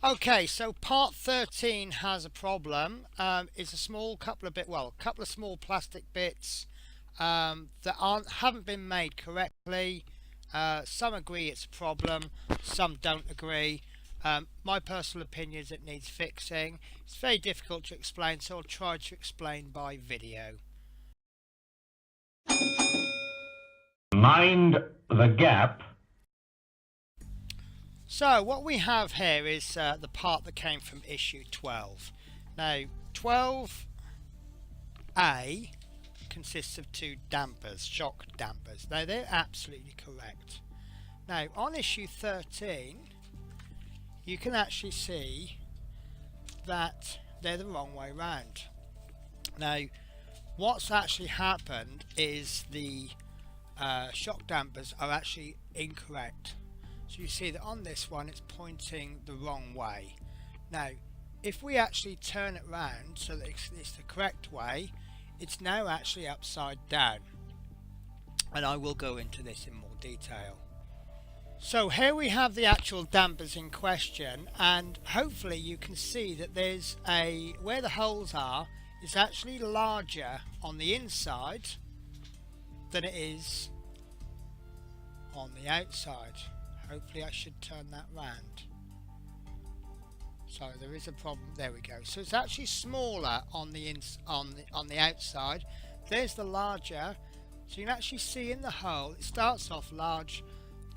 Okay, so part 13 has a problem. It's a small couple of couple of small plastic bits that haven't been made correctly. Some agree it's a problem, some don't agree. My personal opinion is it needs fixing. It's very difficult to explain, so I'll try to explain by video. Mind the gap. So what we have here is the part that came from issue 12. Now 12A consists of two dampers, shock dampers. Now they're absolutely correct. Now on issue 13 you can actually see that they're the wrong way round. Now what's actually happened is the shock dampers are actually incorrect. So you see that on this one it's pointing the wrong way. Now if we actually turn it round so that it's the correct way, it's now actually upside down, and I will go into this in more detail. So here we have the actual dampers in question, and hopefully you can see that there's where the holes are is actually larger on the inside than it is on the outside. Hopefully I should turn that round. So there is a problem. There we go. So it's actually smaller on the outside. There's the larger. So you can actually see in the hole it starts off large,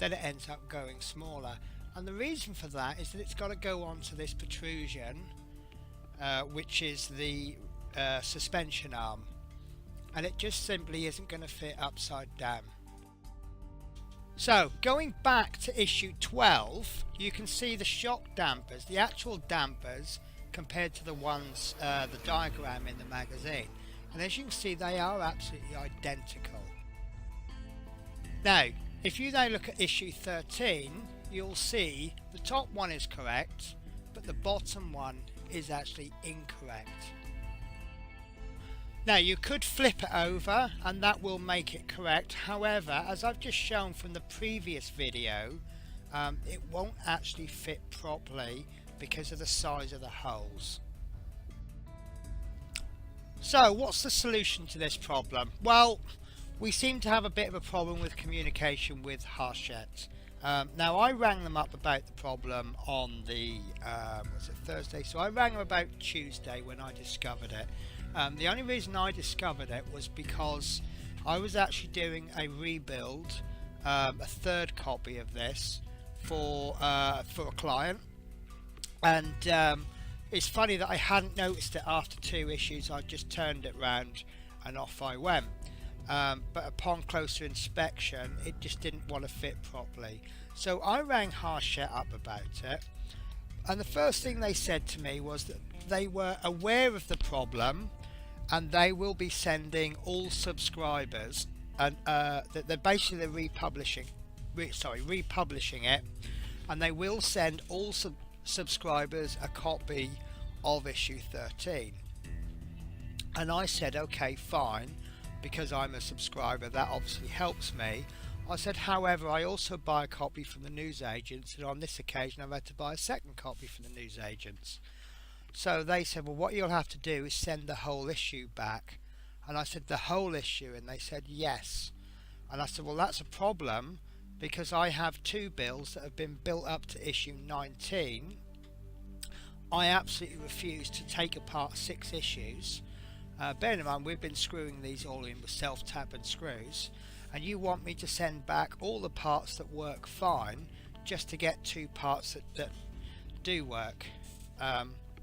then it ends up going smaller. And the reason for that is that it's got to go onto this protrusion, which is the suspension arm, and it just simply isn't going to fit upside down. So going back to issue 12, you can see the shock dampers, the actual dampers compared to the ones, the diagram in the magazine, and as you can see they are absolutely identical. Now if you now look at issue 13, you'll see the top one is correct but the bottom one is actually incorrect. Now you could flip it over and that will make it correct. However, as I've just shown from the previous video, it won't actually fit properly because of the size of the holes. So what's the solution to this problem? Well, we seem to have a bit of a problem with communication with Hachette. Now I rang them up about the problem on the was it Thursday? So I rang them about Tuesday when I discovered it. The only reason I discovered it was because I was actually doing a rebuild, a third copy of this for a client, and it's funny that I hadn't noticed it after 2 issues. I just turned it round and off I went, but upon closer inspection it just didn't want to fit properly. So I rang Hachette up about it, and the first thing they said to me was that they were aware of the problem and they will be sending all subscribers, and that they're basically republishing it, and they will send all subscribers a copy of issue 13. And I said okay, fine, because I'm a subscriber that obviously helps me. I said however I also buy a copy from the newsagents, and on this occasion I've had to buy a second copy from the newsagents. So they said, well, what you'll have to do is send the whole issue back. And I said, the whole issue? And they said yes. And I said, well, that's a problem because I have 2 bills that have been built up to issue 19. I absolutely refuse to take apart 6 issues. Bear in mind we've been screwing these all in with self-tap and screws, and you want me to send back all the parts that work fine just to get 2 parts that do work.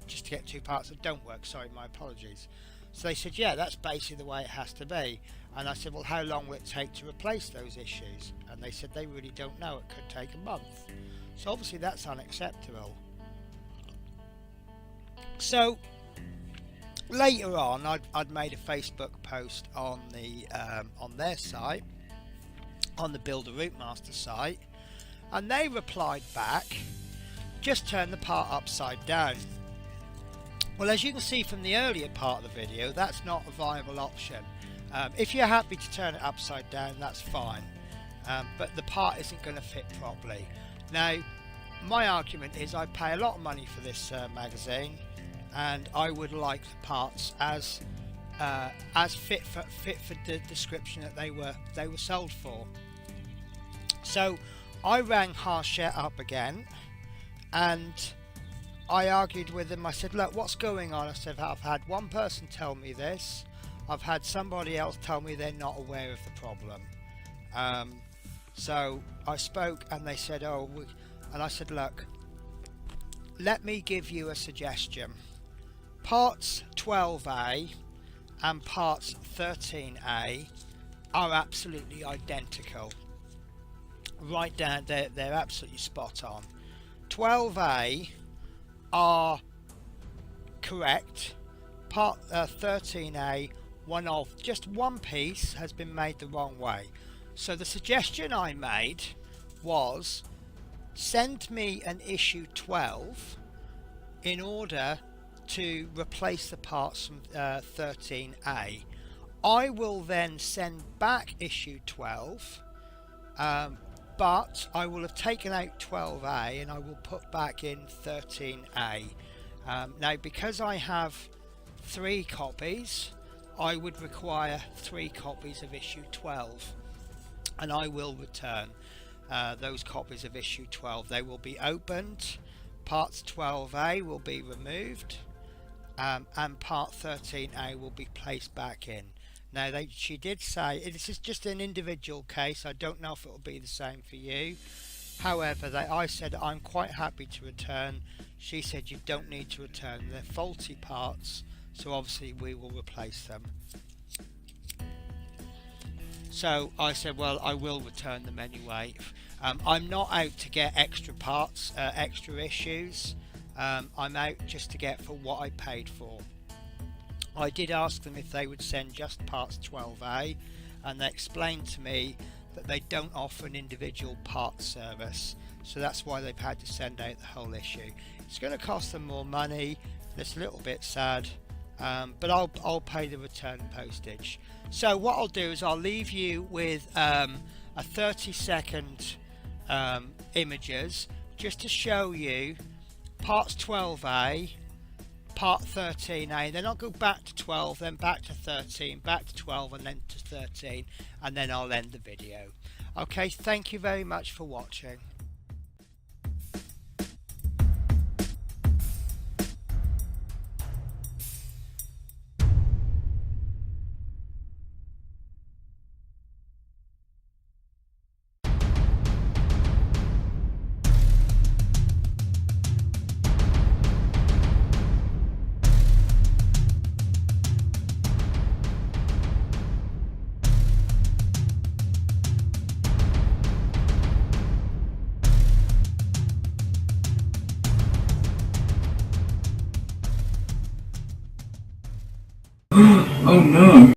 Just to get 2 parts that don't work. Sorry, my apologies. So they said yeah, that's basically the way it has to be. And I said, well, how long will it take to replace those issues? And they said they really don't know, it could take a month. So obviously that's unacceptable. So later on I'd made a Facebook post on the on their site, on the Routemasters site, and they replied back, just turn the part upside down. Well, as you can see from the earlier part of the video, that's not a viable option. If you're happy to turn it upside down, that's fine, but the part isn't going to fit properly. Now my argument is I pay a lot of money for this magazine, and I would like the parts as fit for the description that they were sold for. So I rang Hachette up again, and I argued with them. I said, look, what's going on? I said, I've had one person tell me this, I've had somebody else tell me they're not aware of the problem. So I spoke, and they said, and I said, look, let me give you a suggestion. Parts 12A and parts 13A are absolutely identical. Right down, they're absolutely spot on. 12A are correct. Part 13A, just one piece has been made the wrong way. So the suggestion I made was, send me an issue 12 in order to replace the parts from 13A. I will then send back issue 12, but I will have taken out 12A and I will put back in 13A. Now, because I have 3 copies, I would require 3 copies of issue 12, and I will return those copies of issue 12. They will be opened, parts 12A will be removed, and part 13A will be placed back in. Now, she did say, this is just an individual case, I don't know if it will be the same for you. However, I said I'm quite happy to return. She said you don't need to return, they're faulty parts, so obviously we will replace them. So I said, well, I will return them anyway. I'm not out to get extra parts, extra issues. I'm out just to get for what I paid for. I did ask them if they would send just parts 12A, and they explained to me that they don't offer an individual parts service, so that's why they've had to send out the whole issue. It's going to cost them more money. It's a little bit sad, but I'll pay the return postage. So what I'll do is I'll leave you with a 30-second images just to show you parts 12A, part 13A, then I'll go back to 12, then back to 13, back to 12, and then to 13, and then I'll end the video. Okay, thank you very much for watching. Oh no.